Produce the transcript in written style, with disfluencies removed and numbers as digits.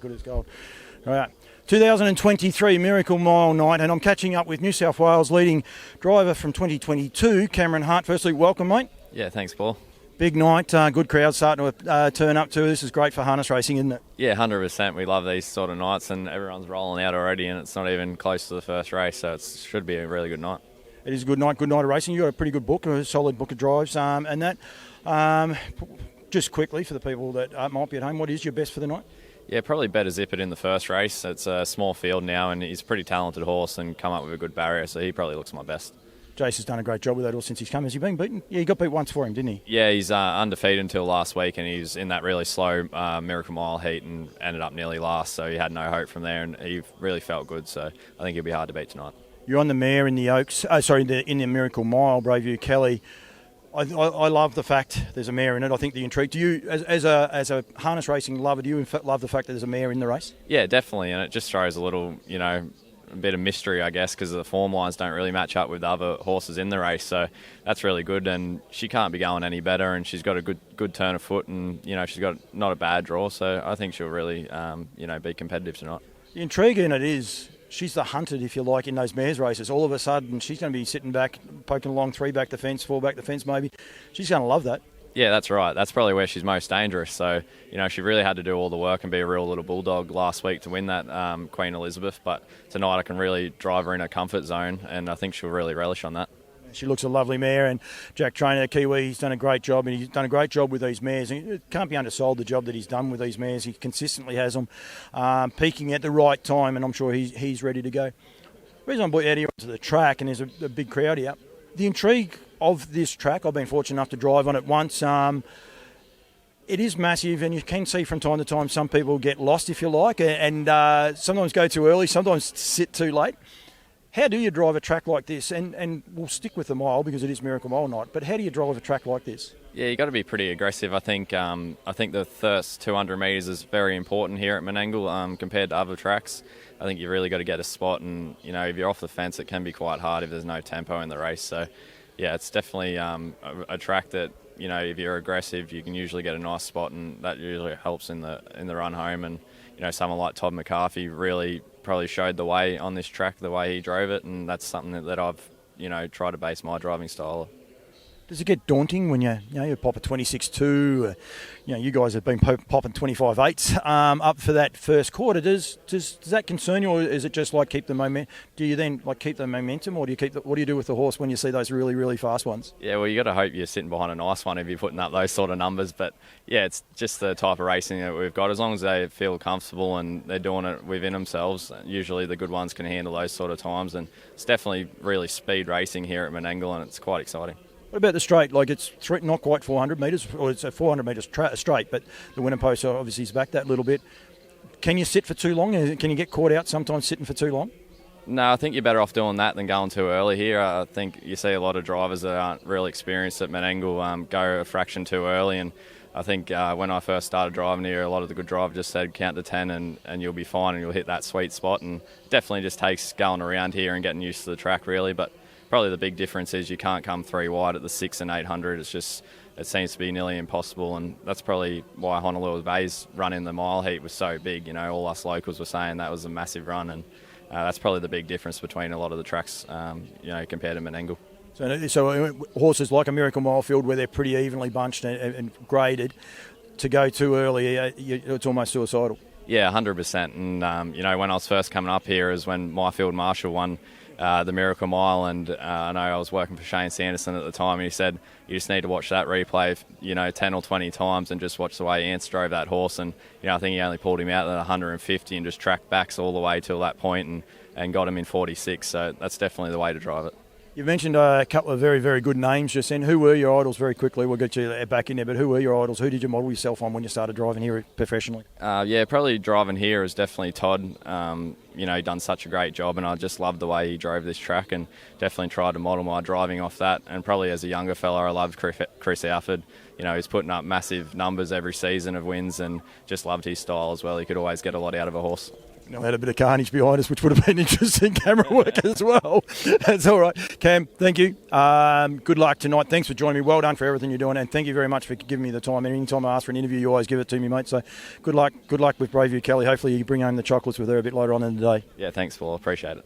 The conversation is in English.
good as gold. All right. 2023 Miracle Mile Night, and I'm catching up with New South Wales leading driver from 2022, Cam Hart. Firstly, welcome, mate. Yeah, thanks, Paul. Big night, good crowd starting to turn up too. This is great for harness racing, isn't it? Yeah, 100%. We love these sort of nights, and everyone's rolling out already, and it's not even close to the first race, so it should be a really good night. It is a good night of racing. You've got a pretty good book, a solid book of drives, and that. Just quickly, for the people that might be at home, what is your best for the night? Yeah, probably better Zip It in the first race. It's a small field now, and he's a pretty talented horse and come up with a good barrier, so he probably looks my best. Jace has done a great job with that horse since he's come. Has he been beaten? Yeah, he got beat once for him, didn't he? Yeah, he's undefeated until last week, and he's in that really slow Miracle Mile heat and ended up nearly last, so he had no hope from there, and he really felt good, so I think he'll be hard to beat tonight. You're on the mare in the Oaks, in the Miracle Mile, Braveview Kelly. I love the fact there's a mare in it. I think the intrigue. Do you, as a harness racing lover, do you love the fact that there's a mare in the race? Yeah, definitely, and it just throws a little, a bit of mystery, I guess, because the form lines don't really match up with the other horses in the race. So that's really good, and she can't be going any better. And she's got a good turn of foot, and she's got not a bad draw. So I think she'll really, be competitive tonight. The intrigue in it is, she's the hunted, if you like, in those mares races. All of a sudden, she's going to be sitting back, poking along 3 back the fence, 4 back the fence maybe. She's going to love that. Yeah, that's right. That's probably where she's most dangerous. So, she really had to do all the work and be a real little bulldog last week to win that Queen Elizabeth. But tonight I can really drive her in her comfort zone, and I think she'll really relish on that. She looks a lovely mare, and Jack Trainer, Kiwi, he's done a great job, and he's done a great job with these mares. And it can't be undersold, the job that he's done with these mares. He consistently has them peaking at the right time, and I'm sure he's ready to go. The reason I brought you out here onto the track, and there's a big crowd here, the intrigue of this track, I've been fortunate enough to drive on it once. It is massive, and you can see from time to time some people get lost, if you like, and sometimes go too early, sometimes sit too late. How do you drive a track like this? And we'll stick with the mile because it is Miracle Mile Night, but how do you drive a track like this? Yeah, you've got to be pretty aggressive. I think the first 200 metres is very important here at Menangle compared to other tracks. I think you've really got to get a spot, and if you're off the fence, it can be quite hard if there's no tempo in the race. So, yeah, it's definitely a track that, if you're aggressive, you can usually get a nice spot, and that usually helps in the run home. And someone like Todd McCarthy really probably showed the way on this track, the way he drove it, and that's something that I've tried to base my driving style on. Does it get daunting when you pop a 26.2? You guys have been popping 25.8s up for that first quarter. Does that concern you, or is it just like keep the momentum? Do you then keep the momentum, or what do you do with the horse when you see those really, really fast ones? Yeah, well, you got to hope you're sitting behind a nice one if you're putting up those sort of numbers. But yeah, it's just the type of racing that we've got. As long as they feel comfortable and they're doing it within themselves, usually the good ones can handle those sort of times. And it's definitely really speed racing here at Menangle, and it's quite exciting. What about the straight? It's not quite 400 metres, or it's a 400 metres straight, but the winner post obviously is back that little bit. Can you sit for too long? Can you get caught out sometimes sitting for too long? No, I think you're better off doing that than going too early here. I think you see a lot of drivers that aren't really experienced at Menangle go a fraction too early, and I think when I first started driving here, a lot of the good drivers just said count to 10 and you'll be fine and you'll hit that sweet spot, and definitely just takes going around here and getting used to the track really. But probably the big difference is you can't come 3 wide at the 6 and 800. It seems to be nearly impossible, and that's probably why Honolulu Bay's run in the mile heat was so big. All us locals were saying that was a massive run, and that's probably the big difference between a lot of the tracks, compared to Menangle. So horses like a Miracle Mile field where they're pretty evenly bunched and graded, to go too early, it's almost suicidal. Yeah, 100%. And, when I was first coming up here is when Myfield Marshall won the Miracle Mile, and I know I was working for Shane Sanderson at the time, and he said you just need to watch that replay 10 or 20 times and just watch the way Ants drove that horse, and I think he only pulled him out at 150 and just tracked backs all the way till that point and got him in 46, so that's definitely the way to drive it. You mentioned a couple of very, very good names just then. Who were your idols very quickly? We'll get you back in there, but who were your idols? Who did you model yourself on when you started driving here professionally? Probably driving here is definitely Todd. He done such a great job, and I just loved the way he drove this track, and definitely tried to model my driving off that. And probably as a younger fella, I loved Chris Alford. He's putting up massive numbers every season of wins, and just loved his style as well. He could always get a lot out of a horse. We had a bit of carnage behind us, which would have been interesting camera work as well. That's all right. Cam, thank you. Good luck tonight. Thanks for joining me. Well done for everything you're doing, and thank you very much for giving me the time. And any time I ask for an interview, you always give it to me, mate. So good luck with Braveview, Kelly. Hopefully you bring home the chocolates with her a bit later on in the day. Yeah, thanks, Paul. Appreciate it.